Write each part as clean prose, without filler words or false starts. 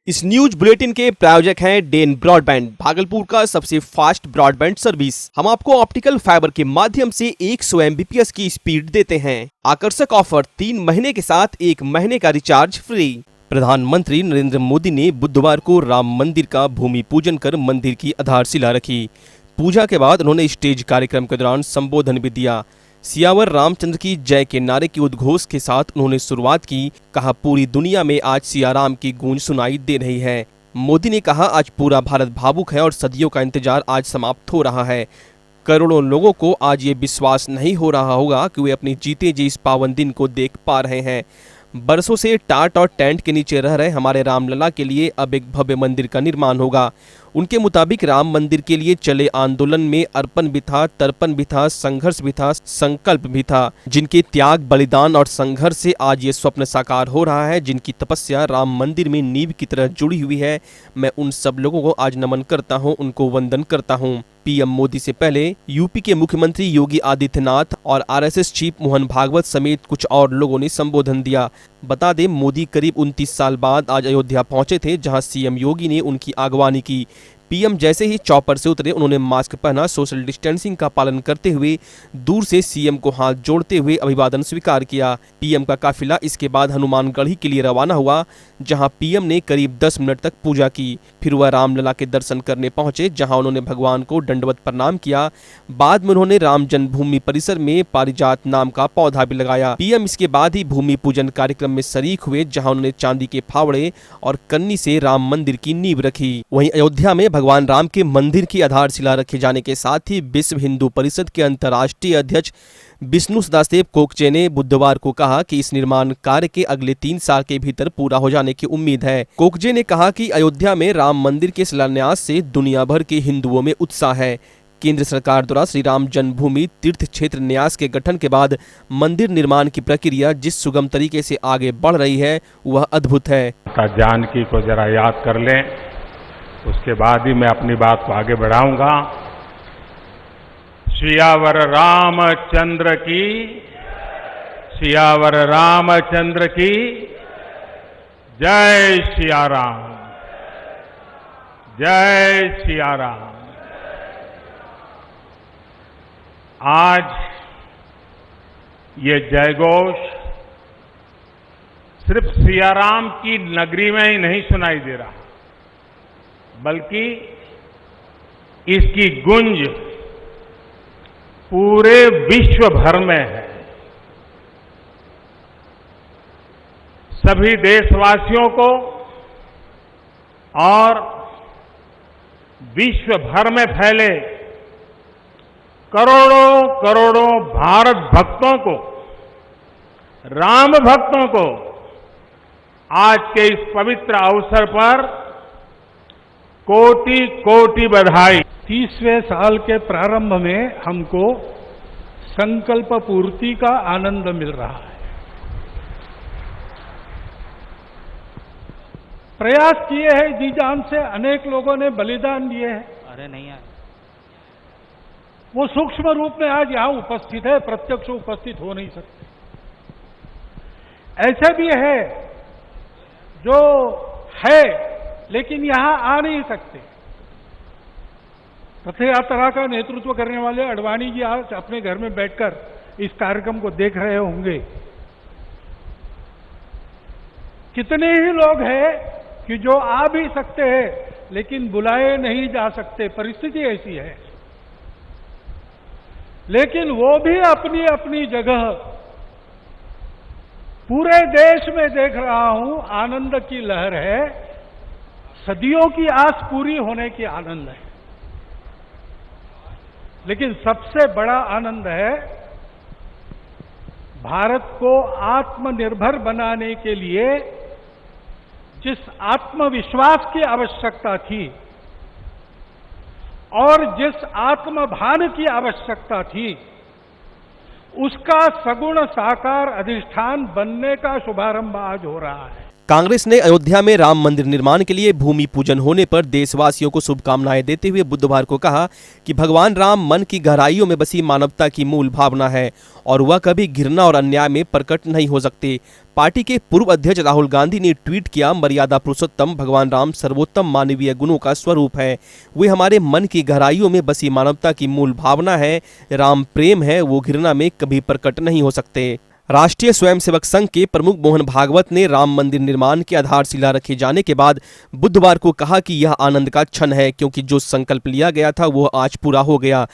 इस news bulletin के प्रायोजक हैं डेन ब्रॉडबैंड, भागलपुर का सबसे फास्ट ब्रॉडबैंड सर्विस। हम आपको ऑप्टिकल फाइबर के माध्यम से 100 Mbps की स्पीड देते हैं। आकर्षक ऑफर 3 महीने के साथ 1 महीने का रिचार्ज फ्री। प्रधानमंत्री नरेंद्र मोदी ने बुधवार को राम मंदिर का भूमि पूजन कर मंदिर की आधारशिला रखी। पूजा के बाद उन्होंने स्टेज कार्यक्रम के दौरान संबोधन भी दिया। सियावर रामचंद्र की जय के नारे के उद्घोष के साथ उन्होंने शुरुआत की। कहा, पूरी दुनिया में आज सियाराम की गूंज सुनाई दे रही है। मोदी ने कहा, आज पूरा भारत भावुक है और सदियों का इंतजार आज समाप्त हो रहा है। करोड़ों लोगों को आज ये विश्वास नहीं हो रहा होगा कि वे अपनी जीते जी इस पावन दिन को देख पा रहे हैं। बरसों से टाट और टेंट के नीचे रह रहे हमारे रामलला के लिए अब एक भव्य मंदिर का निर्माण होगा। उनके मुताबिक राम मंदिर के लिए चले आंदोलन में अर्पण भी था, तर्पण भी था, संघर्ष भी था, संकल्प भी था। जिनके त्याग, बलिदान और संघर्ष से आज ये स्वप्न साकार हो रहा है, जिनकी तपस्या राम मंदिर में नींव की तरह जुड़ी हुई है। मैं उन सब लोगों को आज नमन करता हूं, उनको वंदन करता हूं। पीएम मोदी से पहले यूपी के मुख्यमंत्री योगी आदित्यनाथ और आरएसएस चीफ मोहन भागवत समेत कुछ और लोगों ने संबोधन दिया। बता दें, मोदी करीब 29 साल बाद आज अयोध्या पहुंचे थे, जहां सीएम योगी ने उनकी अगवानी की। पीएम जैसे ही चॉपर से उतरे, उन्होंने मास्क पहना, सोशल डिस्टेंसिंग का पालन करते हुए दूर से सीएम को हाथ जोड़ते हुए अभिवादन स्वीकार किया। पीएम का काफिला इसके बाद हनुमानगढ़ी के लिए रवाना हुआ, जहां पीएम ने करीब 10 मिनट तक पूजा की। फिर वह रामलला के दर्शन करने पहुंचे, जहां उन्होंने भगवान को दंडवत प्रणाम किया। बाद में उन्होंने राम जन्मभूमि परिसर में पारिजात नाम का पौधा भी लगाया। पीएम इसके बाद ही भूमि पूजन कार्यक्रम में शरीक हुए, जहां उन्होंने चांदी के फावड़े और कन्नी से राम मंदिर की नींव रखी। वहीं अयोध्या में भगवान राम के मंदिर की आधारशिला रखे जाने के साथ ही विश्व हिंदू परिषद के अंतर्राष्ट्रीय अध्यक्ष विष्णु सदादेव कोकचे ने बुधवार को कहा कि इस निर्माण कार्य के अगले 3 साल के भीतर पूरा हो जाने की उम्मीद है। कोकचे ने कहा कि अयोध्या में राम मंदिर के शिलान्यास से दुनिया भर के हिंदुओं में उत्साह है। केंद्र सरकार द्वारा श्री राम जन्मभूमि तीर्थ क्षेत्र न्यास के गठन के बाद मंदिर निर्माण की प्रक्रिया जिस सुगम तरीके से आगे बढ़ रही है, वह अद्भुत है। जानकी को जरा याद कर लें, उसके बाद ही मैं अपनी बात को आगे बढ़ाऊंगा। सियावर रामचंद्र की, सियावर रामचंद्र की जय सिया राम, जय सिया राम। आज ये जयघोष सिर्फ सिया राम की नगरी में ही नहीं सुनाई दे रहा, बल्कि इसकी गूंज पूरे विश्व भर में है। सभी देशवासियों को और विश्व भर में फैले करोड़ों करोड़ों भारत भक्तों को, राम भक्तों को आज के इस पवित्र अवसर पर कोटि कोटि बधाई। 30वें साल के प्रारंभ में हमको संकल्प पूर्ति का आनंद मिल रहा है। प्रयास किए हैं जी जान से, अनेक लोगों ने बलिदान दिए हैं। अरे नहीं है, वो सूक्ष्म रूप में आज यहां उपस्थित है, प्रत्यक्ष उपस्थित हो नहीं सकते। ऐसे भी है जो है लेकिन यहां आ नहीं सकते। रथ यात्रा का नेतृत्व करने वाले अडवाणी जी आज अपने घर में बैठकर इस कार्यक्रम को देख रहे होंगे। कितने ही लोग हैं कि जो आ भी सकते हैं लेकिन बुलाए नहीं जा सकते, परिस्थिति ऐसी है। लेकिन वो भी अपनी अपनी जगह, पूरे देश में देख रहा हूं आनंद की लहर है। सदियों की आस पूरी होने की आनंद है। लेकिन सबसे बड़ा आनंद है भारत को आत्मनिर्भर बनाने के लिए जिस आत्मविश्वास की आवश्यकता थी और जिस आत्मभान की आवश्यकता थी, उसका सगुण साकार अधिष्ठान बनने का शुभारंभ आज हो रहा है। कांग्रेस ने अयोध्या में राम मंदिर निर्माण के लिए भूमि पूजन होने पर देशवासियों को शुभकामनाएं देते हुए बुधवार को कहा कि भगवान राम मन की गहराइयों में बसी मानवता की मूल भावना है और वह कभी घृणा और अन्याय में प्रकट नहीं हो सकते। पार्टी के पूर्व अध्यक्ष राहुल गांधी ने ट्वीट किया, मर्यादा पुरुषोत्तम भगवान राम सर्वोत्तम मानवीय गुणों का स्वरूप है। वे हमारे मन की गहराइयों में बसी मानवता की मूल भावना है। राम प्रेम है, वो घृणा में कभी प्रकट नहीं हो सकते। राष्ट्रीय स्वयंसेवक संघ के प्रमुख मोहन भागवत ने राम मंदिर निर्माण की आधारशिला रखे जाने के बाद बुधवार को कहा कि यह आनंद का क्षण है, क्योंकि जो संकल्प लिया गया था वह आज पूरा हो गया।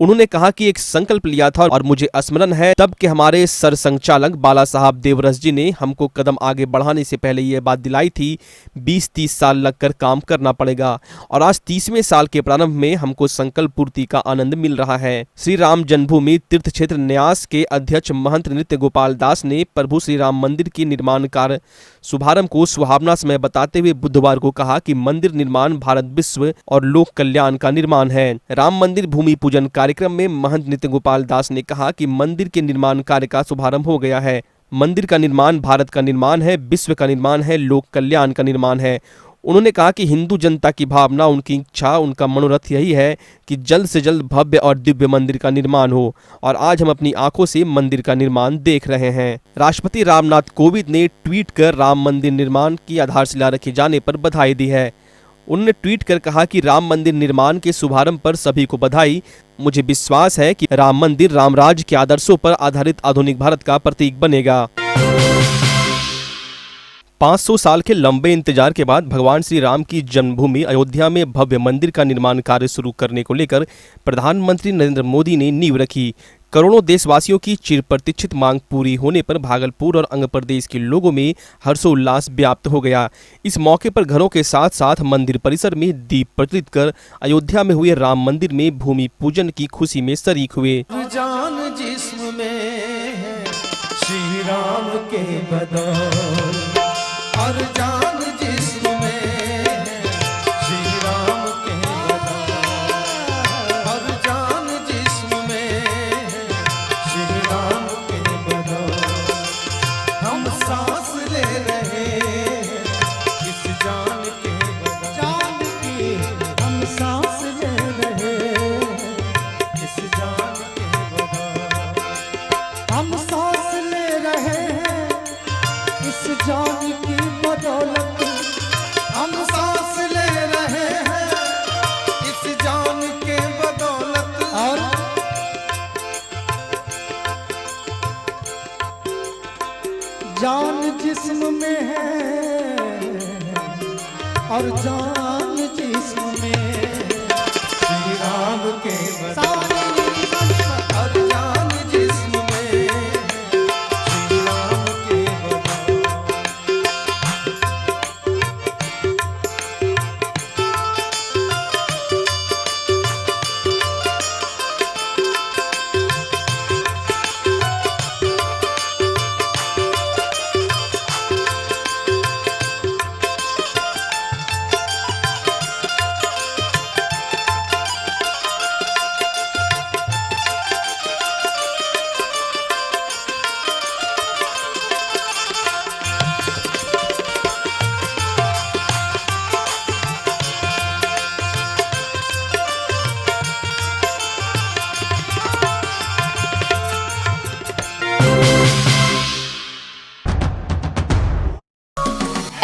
उन्होंने कहा कि एक संकल्प लिया था और मुझे स्मरण है तब के हमारे सरसंघचालक बाला साहब देवरस जी ने हमको कदम आगे बढ़ाने से पहले यह बात दिलाई थी, 20-30 साल लगकर काम करना पड़ेगा और आज 30वें साल के प्रारंभ में हमको संकल्प पूर्ति का आनंद मिल रहा है। श्री राम जन्मभूमि तीर्थ क्षेत्र न्यास के अध्यक्ष महंत नृत्य गोपाल दास ने प्रभु श्री राम मंदिर के निर्माण कार्य शुभारंभ को सुहावना समय बताते हुए बुधवार को कहा कि मंदिर निर्माण भारत विश्व और लोक कल्याण का निर्माण है। राम मंदिर भूमि पूजन कार्यक्रम में महंत नृत्य गोपाल दास ने कहा कि मंदिर के निर्माण कार्य का शुभारंभ हो गया है। मंदिर का निर्माण भारत का निर्माण है, विश्व का निर्माण है, लोक कल्याण का निर्माण है। उन्होंने कहा कि हिंदू जनता की भावना, उनकी इच्छा, उनका मनोरथ यही है कि जल्द से जल्द भव्य और दिव्य मंदिर का निर्माण हो और आज हम अपनी आंखों से मंदिर का निर्माण देख रहे हैं। राष्ट्रपति रामनाथ कोविंद ने ट्वीट कर राम मंदिर निर्माण की आधारशिला रखे जाने पर बधाई दी है। उन्होंने ट्वीट कर कहा कि राम मंदिर निर्माण के शुभारंभ पर सभी को बधाई। मुझे विश्वास है कि राम मंदिर राम राज्य के आदर्शों पर आधारित आधुनिक भारत का प्रतीक बनेगा। 500 साल के लंबे इंतजार के बाद भगवान श्री राम की जन्मभूमि अयोध्या में भव्य मंदिर का निर्माण कार्य शुरू करने को लेकर प्रधानमंत्री नरेंद्र मोदी ने नींव रखी। करोड़ों देशवासियों की चिरप्रतीक्षित मांग पूरी होने पर भागलपुर और आंध्र प्रदेश के लोगों में हर्षोल्लास व्याप्त हो गया। इस मौके पर घरों के साथ साथ मंदिर परिसर में दीप प्रज्वलित कर अयोध्या में हुए राम मंदिर में भूमि पूजन की खुशी में शरीक हुए। जान जिस्म में है श्री राम के बदौल और जान जिस्म में है श्री राम के बदौल और जान जिस्म में है श्री राम के बदौल हम सांस ले रहे हैं इस जान के बदौल जान की हम सांस ले रहे हैं इस जान के बदौल हम सांस ले रहे हैं इस जान की बदौलत हम सांस ले रहे हैं इस जान के बदौलत और जान जिस्म में है और जान जिस्म में श्री राम के बदौलत और जान जिस्म में श्री राम के बदौलत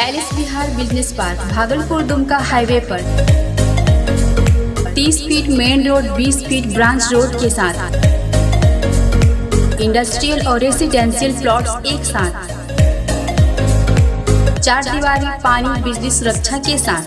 एलिस Bihar business park Bhagalpur Dumka highway पर 30 feet main road 20 feet branch road के साथ इंडस्ट्रियल और रेसिडेंशियल प्लॉट्स एक साथ, 4 दीवारी पानी बिजली सुरक्षा के साथ।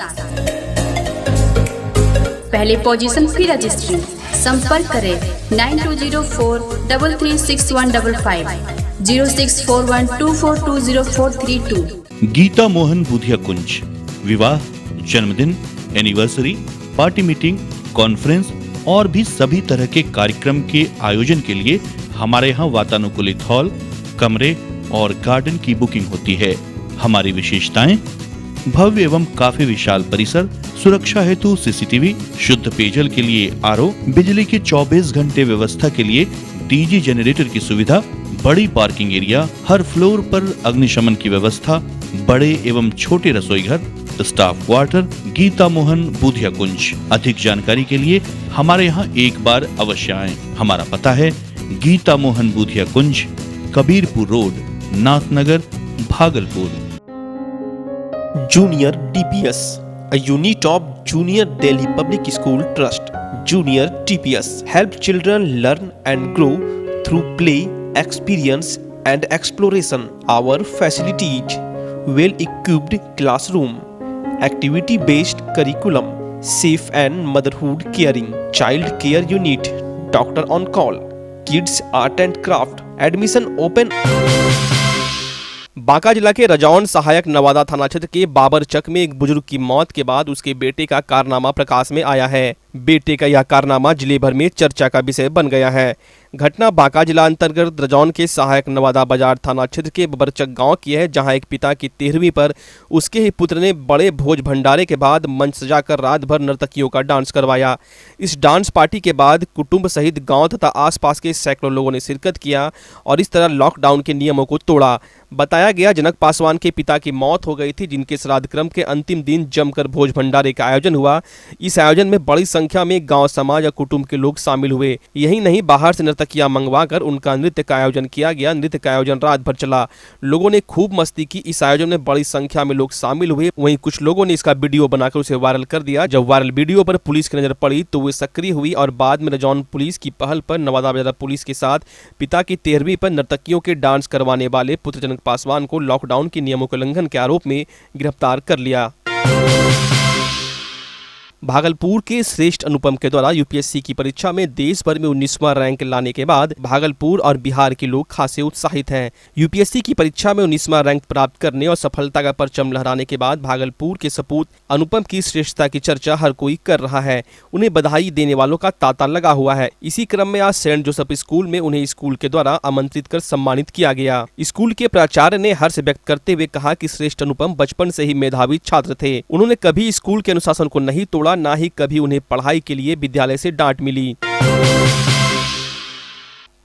पहले पोजीशन फिर रजिस्ट्री। संपर्क करें 9204336155 064124204332। गीता मोहन बुधिया कुंज विवाह, जन्मदिन, एनिवर्सरी, पार्टी मीटिंग, कॉन्फ्रेंस और भी सभी तरह के कार्यक्रम के आयोजन के लिए हमारे यहाँ वातानुकूलित हॉल, कमरे और गार्डन की बुकिंग होती है। हमारी विशेषताएं: भव्य एवं काफी विशाल परिसर, सुरक्षा हेतु सीसीटीवी, शुद्ध पेयजल के लिए आरओ, बिजली की 24 घंटे व्यवस्था के लिए डीजी जनरेटर की सुविधा, बड़ी पार्किंग एरिया, हर फ्लोर पर अग्निशमन की व्यवस्था, बड़े एवं छोटे रसोई घर, स्टाफ क्वार्टर, गीता मोहन बूधिया कुंज। अधिक जानकारी के लिए हमारे यहाँ एक बार अवश्य आएं। हमारा पता है Geeta Mohan Budhiya Kunj, Kabirpur road, Nathnagar, Bhagalpur. Junior DPS, a unit of Junior Delhi Public School Trust. Junior DPS help children learn and grow through play, experience and exploration. Our facilities well-equipped classroom, activity-based curriculum, safe and motherhood caring, child care unit, doctor on call, kids art and craft, admission open। Banka जिला के रजौन सहायक नवादा थाना क्षेत्र के बाबरचक में एक बुजुर्ग की मौत के बाद उसके बेटे का कारनामा प्रकाश में आया है। बेटे का यह कारनामा जिले भर में चर्चा का विषय बन गया है। घटना बांका जिला अंतर्गत रजौन के सहायक नवादा बाजार थाना क्षेत्र के बाबरचक गांव की है, जहां एक पिता की 13वीं पर उसके ही पुत्र ने बड़े भोज भंडारे के बाद मंच सजाकर रात भर नर्तकियों का डांस करवाया। इस डांस पार्टी के बाद कुटुंब सहित गांव तथा आसपास के सैकड़ों लोगों ने शिरकत किया और इस तरह लॉकडाउन के नियमों को तोड़ा। बताया गया जनक पासवान के पिता की मौत हो गई थी, जिनके श्राद्ध क्रम के अंतिम दिन जमकर भोज भंडारे का आयोजन हुआ। इस आयोजन में बड़ी संख्या में गांव समाज और कुटुंब के लोग शामिल हुए। यही नहीं, बाहर से नर्तकियां मंगवाकर उनका नृत्य का आयोजन किया गया। नृत्य का आयोजन रात भर चला। लोगों ने खूब मस्ती की। इस आयोजन में बड़ी संख्या में लोग शामिल हुए। वहीं कुछ लोगों ने इसका वीडियो बनाकर उसे वायरल कर दिया। जब वायरल वीडियो पर पुलिस की नजर पड़ी तो वे सक्रिय हुई और बाद में रजौन पुलिस की पहल पर नवादा बाजार पुलिस के साथ पिता की 13वीं पर नर्तकियों के डांस करवाने वाले पुत्र जनक पासवान को लॉकडाउन के नियमों के उल्लंघन के आरोप में गिरफ्तार कर लिया। भागलपुर के श्रेष्ठ अनुपम के द्वारा यूपीएससी की परीक्षा में देश भर में 19वां रैंक लाने के बाद भागलपुर और बिहार के लोग खासे उत्साहित हैं। यूपीएससी की परीक्षा में 19वां रैंक प्राप्त करने और सफलता का परचम लहराने के बाद भागलपुर के सपूत अनुपम की श्रेष्ठता की चर्चा हर कोई कर रहा है। उन्हें बधाई देने वालों का तांता लगा हुआ है। इसी क्रम में आज सेंट जोसेफ स्कूल में उन्हें स्कूल के द्वारा आमंत्रित कर सम्मानित किया गया। स्कूल के प्राचार्य ने हर्ष व्यक्त करते हुए कहा कि श्रेष्ठ अनुपम बचपन से ही मेधावी छात्र थे। उन्होंने कभी स्कूल के अनुशासन को नहीं तोड़ा, ना ही कभी उन्हें पढ़ाई के लिए विद्यालय से डांट मिली।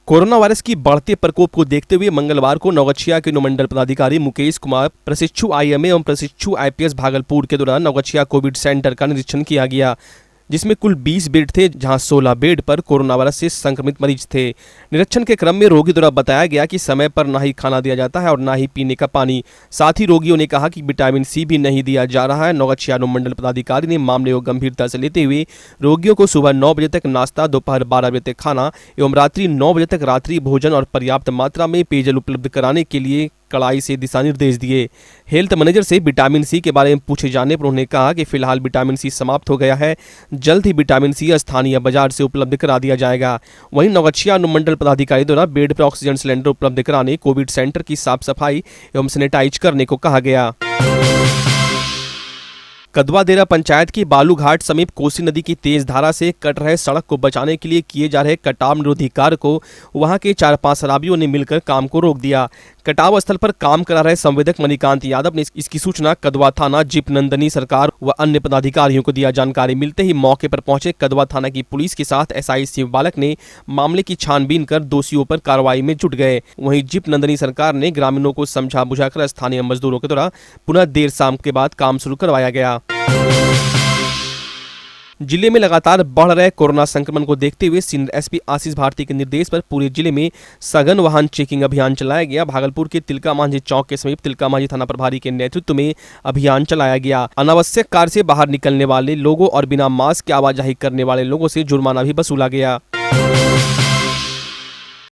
कोरोना वायरस की बढ़ते प्रकोप को देखते हुए मंगलवार को नवगछिया के अनुमंडल पदाधिकारी मुकेश कुमार, प्रशिक्षु IMA एवं प्रशिक्षु IPS भागलपुर के दौरान नवगछिया कोविड सेंटर का निरीक्षण किया गया, जिसमें कुल 20 बेड थे, जहां 16 बेड पर कोरोना वायरस से संक्रमित मरीज थे। निरीक्षण के क्रम में रोगी द्वारा बताया गया कि समय पर ना ही खाना दिया जाता है और ना ही पीने का पानी। साथ ही रोगियों ने कहा कि विटामिन C भी नहीं दिया जा रहा है। नवगछिया अनुमंडल पदाधिकारी ने मामले को गंभीरता से लेते हुए रोगियों को सुबह 9 बजे तक नाश्ता, दोपहर 12 बजे तक खाना एवं रात्रि 9 बजे तक रात्रि भोजन और पर्याप्त मात्रा में पेयजल उपलब्ध कराने के लिए कड़ाई से दिशा निर्देश दिए। हेल्थ मैनेजर से विटामिन C के बारे में पूछे जाने पर उन्होंने कहा कि फिलहाल विटामिन C समाप्त हो गया है, जल्द ही विटामिन C स्थानीय बाजार से उपलब्ध करा दिया जाएगा। वहीं नवगछिया अनुमंडल पदाधिकारी द्वारा बेड पर ऑक्सीजन सिलेंडर उपलब्ध कराने, कोविड सेंटर की साफ सफाई एवं सैनिटाइज करने को कहा गया। कदवा देरा पंचायत की बालूघाट समीप कोसी नदी की तेज धारा से कट रहे सड़क को बचाने के लिए किए जा रहे कटाव निरोधी कार्य को वहां के 4-5 शराबियों ने मिलकर काम को रोक दिया। कटाव स्थल पर काम करा रहे संवेदक मणिकांत यादव ने इसकी सूचना कदवा थाना, जीप नंदनी सरकार व अन्य पदाधिकारियों को दिया। जानकारी मिलते ही मौके पर पहुंचे कदवा थाना की पुलिस के साथ SI शिव बालक ने मामले की छानबीन कर दोषियों पर कार्रवाई में जुट गए। वहीं जीप नंदनी सरकार ने ग्रामीणों को समझा बुझाकर स्थानीय मजदूरों के द्वारा पुनः देर शाम के बाद काम शुरू करवाया गया। जिले में लगातार बढ़ रहे कोरोना संक्रमण को देखते हुए सीनियर SP आशीष भारती के निर्देश पर पूरे जिले में सघन वाहन चेकिंग अभियान चलाया गया। भागलपुर के तिलका मांझी चौक के समीप तिलका मांझी थाना प्रभारी के नेतृत्व में अभियान चलाया गया। अनावश्यक कार्य से बाहर निकलने वाले लोगों और बिना मास्क की आवाजाही करने वाले लोगों से जुर्माना भी वसूला गया।